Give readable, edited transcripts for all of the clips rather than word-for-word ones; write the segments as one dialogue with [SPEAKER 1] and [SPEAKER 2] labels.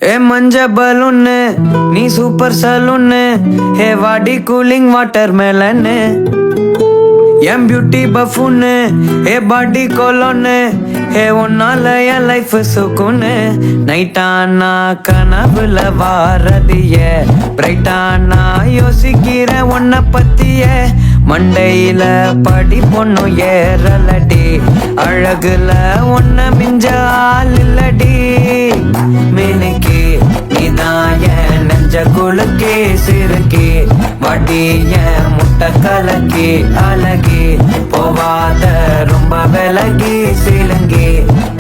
[SPEAKER 1] ஏ மஞ்ச பலூன்னு நீ சூப்பர் சலூன்னு ஹே வாடி கூலிங் வாட்டர் மேலன்னு என் பியூட்டி பஃபுன்னு ஹே பாடி கொலோன்னு ஹே உன்னால என் லைஃப் சுக்குன்னு நைட்டானா கனவுல வாரதிய பிரைட்டானா யோசிக்கிற உன்னை பத்திய மண்டையில படி பொண்ணு ஏறலடி அழகுல உன்ன மிஞ்ச ஆள் இல்லடி மினுக்கி நீதான் என் நெஞ்ச குலுக்கி சிறுக்கி வடி என் முட்டை கலக்கி அழகி போவாத ரொம்ப விலகி சிலுங்கி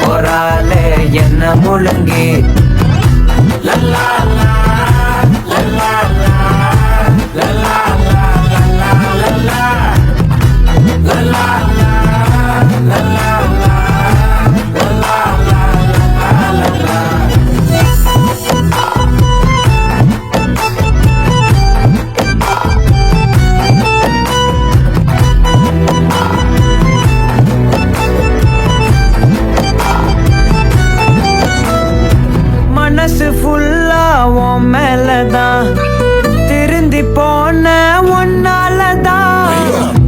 [SPEAKER 1] போறாலே என்ன முழுங்கி லல்லா லல்லா லல்லா மனசு ஃபுல்லா உன் மேலதான் திருந்தி போன ஒன்னாலதான்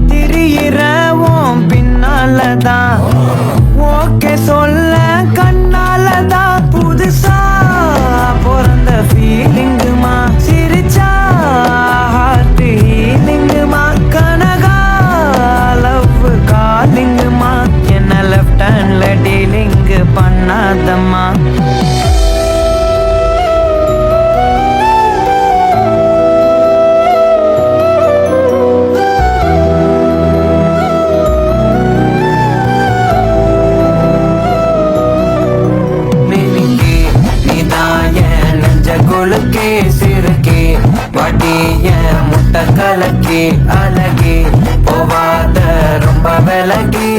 [SPEAKER 1] திரியிற உன் பின்னாலதான் ஓகே சொல்ல கண்ணாலதான் புதுசா பிறந்த ஃபீலிங்குமா சிரிச்சா ஹார்ட் ஹீலிங்குமா கனகா லவ் காலிங்குமா என்ன லெஃப்ட் ஹேண்ட்ல டீலிங் பண்ணாதம்மா குலுக்கி சிறுக்கி வடிய முட்டை கலக்கி அழகி போவாத ரொம்ப விலகி